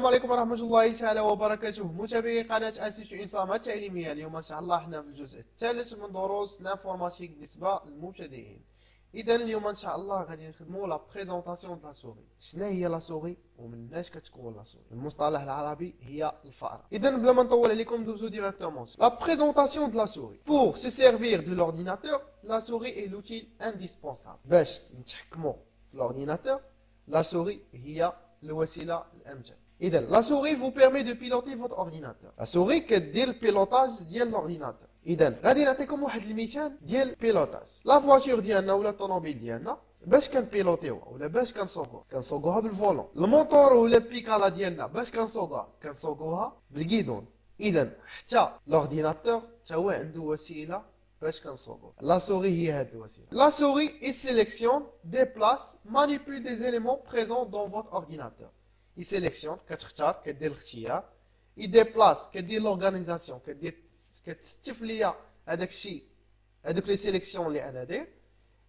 السلام عليكم ورحمة الله تعالى وبركاته. متابعي قناة انستيتو إنصامة التعليمية، اليوم إن شاء الله احنا في الجزء الثالث من دروس لانفورماتيك بالنسبة للمبتدئين. إذا اليوم إن شاء الله غادي نخدموا لا بريزونطاسيون د لا سوري. شنو هي لا سوري ومناش كتكون لا سوري؟ المصطلح العربي هي الفأرة. إذا بلا ما نطول عليكم ندوزو ديريكتومون. لا بريزونطاسيون د لا سوري. Pour se servir de l'ordinateur, la souris est l'outil indispensable. باش نتحكموا في l'ordinateur, la souris هي الوسيله الامثل. اذا لا سوري vous permet de piloter votre ordinateur. لا سوري كدير البيلوتاج ديال الاورديناتور. اذا غادي نعطيكم واحد المثال ديال البيلوتاج. لا فواتور ديالنا ولا الطوموبيل ديالنا باش كنبيلوتيوها ولا باش كنسوقوها بالفولون. الموتور ولا البيكالا ديالنا باش كنسوقوها بالكيدون. اذا حتى الاورديناتور حتى هو عنده وسيله باش كنصوبو. لا سوري هي هاد الوسيله. لا سوري il sélectionne, déplace, manipule des éléments présents dans votre ordinateur. il sélectionne كتختار كدير الاختيار. il déplace كدير l'organisation كتستف ليا هذاك الشيء هذوك لي سيليكسيون اللي انا داير.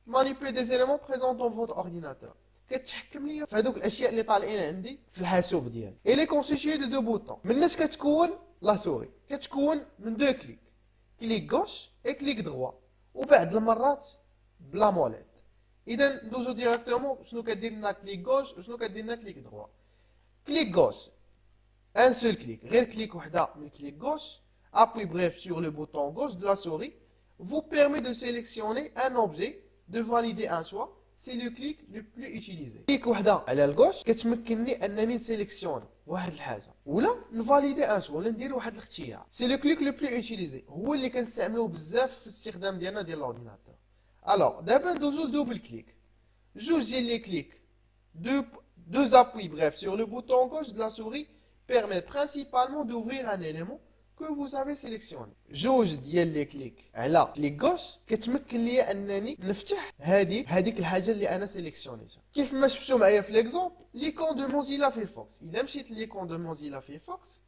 manipule des éléments présents dans votre ordinateur كتحكم ليا في هذوك الاشياء اللي طالعين عندي في الحاسوب ديالي. il est constitué de deux boutons. مناش كتكون لا سوري؟ كتكون من دو كليك، كليك غوش اي كليك دغوا، وبعض المرات بلا موليت. اذا ندوزو ديريكتومون شنو كدير لنا كليك غوش وشنو كدير لنا كليك دغوا. كليك غوش ان سول كليك، غير كليك وحده من كليك غوش. appuie bref sur le bouton gauche de la souris vous permet de sélectionner un objet, de valider un choix. c'est le clic le plus utilisé. كليك وحده على الغوش كتمكنني انني نسيليكسيون واحد الحاجه ولا نفاليدي ان شو ولا ندير واحد الاختيار. سي لو كليك لو بلو اوتيليزي، هو اللي كنستعملوه بزاف في الاستخدام ديالنا ديال الاورديناتور. الوغ دابا ندوزو لدوبل كليك. جوج ديال لي كليك deux appuis bref sur le bouton gauche de la souris permettent principalement d'ouvrir un élément que vous avez sélectionné. جوج ديال لي كليك على كليك غوش كتمكن ليا انني نفتح هذيك الحاجه اللي انا سيليكسيونيتها. كيف ما شفتوا معايا في ليكزومبل ليكون دو موزيلا فيرفوكس. اذا مشيت ليكون دو موزيلا فيرفوكس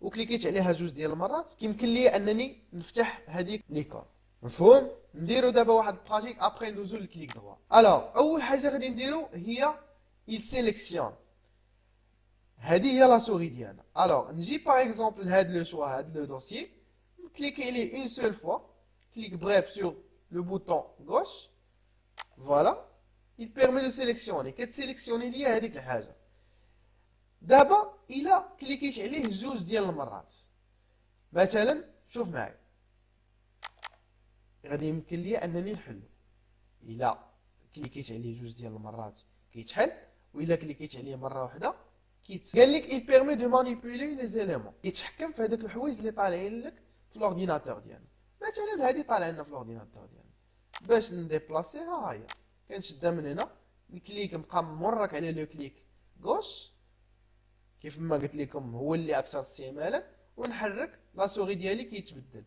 وكليكيت عليها جوج ديال المرات كيمكن ليا انني نفتح هذيك ليكون. مفهوم؟ نديرو دابا واحد البراتيك ابري ندوزو للكليك دغوا. الوغ اول حاجه غادي نديرو هي il sélectionne. هذه هي لا سوري ديالنا. الوغ نجي باغ اكزومبل لهاد لو شوا هاد لو دوسيي نكليكي عليه اون سول فوا. كليك بريف سور لو بوطون غوش. فوالا il permet de sélectionner. كتسيليكسيوني ليا هذيك الحاجه. دابا الا كليكيت عليه جوج ديال المرات مثلا شوف معايا غادي يمكن ليا انني نحلو. الا كليكيت عليه جوج ديال المرات كيتحل، والا كليكيت عليه مره واحده قال لك il permet de manipuler les éléments. يتحكم في هذوك الحوايج اللي طالعين لك في الاورديناتور ديالنا. مثلا هذه طالعه لنا في الاورديناتور ديالنا باش نديبلاسيها ها هي كنشدها من هنا نكليك نبقى مورك على لو كليك غوش كيف ما قلت لكم هو اللي اكثر استعمالا، ونحرك لا سوري ديالي كيتبدل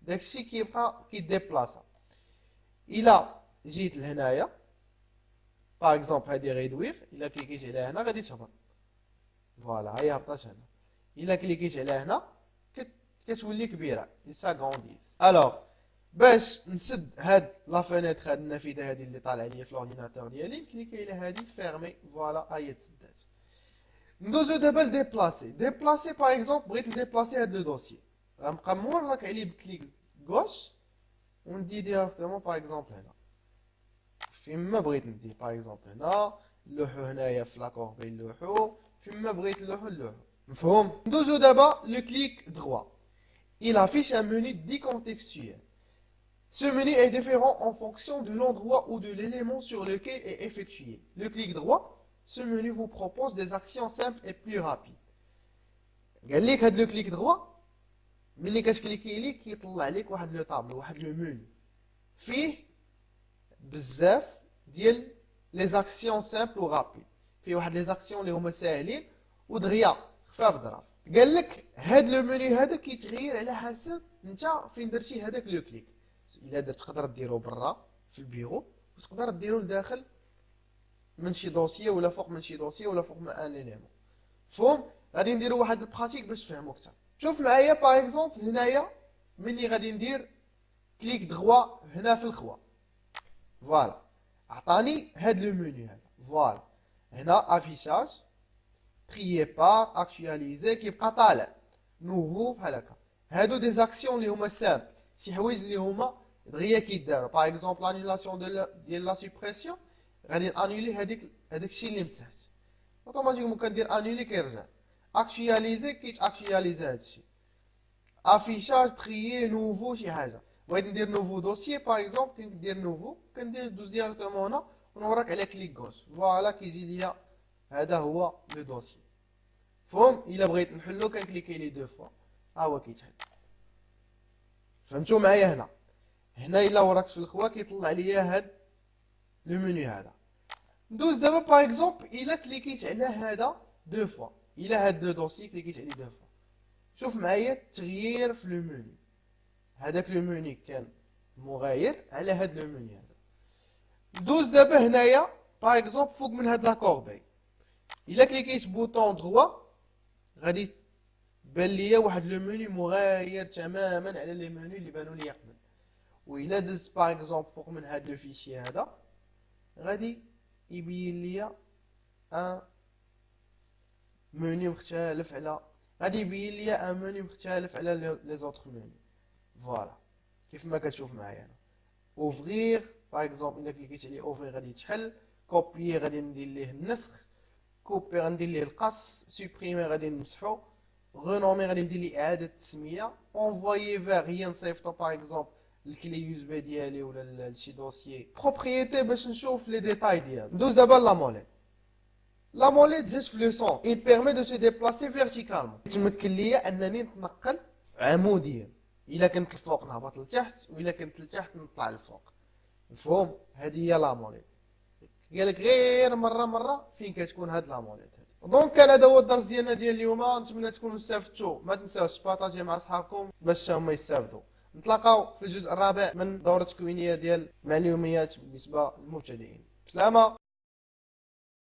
داكشي كيبقى كيديبلاسا. الا جيت لهنايا باغ اكزومبل هذه غيدوير، الا كليكيت عليها هنا غادي تهبط. فوالا هي هبطات هنا. الا كليكيت عليها هنا كتولي كبيره سا غونديز. الوغ باش نسد هاد لا فينيتر هاد النافذه هادي اللي طالعه ليا في الاورديناتور ديالي نكليكي على هادي فيرمي. فوالا هي تسدات. ندوزو دابا لديبلاسي. ديبلاسي باغ اكزومبل بغيت نديبلاسي هاد لو دوسيي غنبقى مورك عليه بكليك غوش وندي ديريكتومون باغ اكزومبل هنا فيما بغيت ندي. باغ اكزومبل هنا نلوحو هنايا في لاكور بين نلوحو فيما بغيت نلوحو. مفهوم؟ ندوزو دابا لو كليك droit. il affiche un menu décontextuel. Ce menu est différent en fonction de l'endroit ou de l'élément sur lequel est effectué. Le clic droit, ce menu vous propose des actions simples et plus rapides. قال لك هاد لو كليك دروا ملي كتكليكي عليه كيطلع لك واحد لو طابلو واحد لو موني فيه بزاف ديال لي زاكسيون سامبل و رابيد. فيه واحد لي زاكسيون اللي هما ساهلين ودغيا خفاف ظراف. قال لك هاد لو موني هذا كيتغير على حسب انت فين درتي هذاك لو كليك. الا درت تقدر ديرو برا في البيرو وتقدر ديرو لداخل من شي دوسيي ولا فوق من شي دوسيي ولا فوق من ان اليمون. فهم؟ غادي نديرو واحد البراتيك باش تفهموا اكثر. شوف معايا باغ اكزومبل هنايا ملي غادي ندير كليك دغوا هنا في الخوا. فوالا عطاني هاد لو موني هذا. فوالا هنا افيشاج تريي بار اكtualiser كيبقى طالع نوفو بحال هكا. هادو دي زاكسيون اللي هما سامبل، شي حوايج اللي هما دغيا كيداروا. باغ اكزومبل انيلاسيون ديال لا سوبريسيون، غادي انولي هذاك الشيء اللي مسحت اوتوماتيكمون، كندير انولي كيرجع. اكtualiser كيتاكtualiser هذا الشيء. افيشاج تريي نوفو شي حاجه، بغيت ندير نوفو دوسيي باغ اكزومبل، كندير نوفو، كندير دوز ديريكتومون هنا ونوريك على كليك غوش، فوالا كيجي ليا هذا هو لو دوسيي. فهم؟ الا بغيت نحلو كنكليكي ليه دو فوا ها هو كيتحل. فهمتوا معايا؟ هنا الا وركت في الخوا كيطلع ليا هاد لو منيو هذا. ندوز دابا باغ اكزومبل الا كليكيت على هذا دو فوا، الا هاد لو دوسيي كليكيت عليه دو فوا، شوف معايا التغيير في لو منيو. هذاك لو منيو كان مغاير على هاد لو منيو هذا. ندوز دابا هنايا باغ اكزومبل فوق من هاد لا كوربي، الا كليكيت بوطون دروا غادي بان ليا واحد لو منيو مغاير تماما على لي منيو اللي بانوا ليا قبل. وإلا دزت باغ اكزومبل فوق من هاد لو فيشي هذا غادي يبين ليا ان منيو مختلف على، غادي يبين ليا ان منيو مختلف على لي زوطخ منيو. فوالا كيف ما كتشوف معايا انا. اوفغير باغ اكزومبل الا كليكيت عليه اوفغير غادي يتحل، كوبيي غادي ندير ليه النسخ، كوبي غندير ليه القص، سوبريمي غادي نمسحو، غونومي غادي ندير ليه اعاده التسميه، اونفويي فيغ هي نصيفطو باغ اكزومبل الكلي يو اس بي ديالي ولا لشي دوسيي بروبريتي باش نشوف لي ديتاي ديالو. ندوز دابا لا موليت. لا موليت جات في لو سون، il permet de se déplacer verticalement، تمكن ليا انني نتنقل عموديا، الا كنت الفوق نهبط لتحت، والا كنت لتحت نطلع للفوق. مفهوم؟ هذه هي لا موليت. قالك غير مره فين كتكون هاد لا موليت هادي. دونك كان هذا هو الدرس ديالنا ديال اليوم، نتمنى تكونوا استفدتوا. ما تنساوش تبارطاجي مع صحابكم باش هما يستافدوا. نتلاقاو في الجزء الرابع من دورة تكوينية ديال معلوميات بالنسبة للمبتدئين. بسلامة.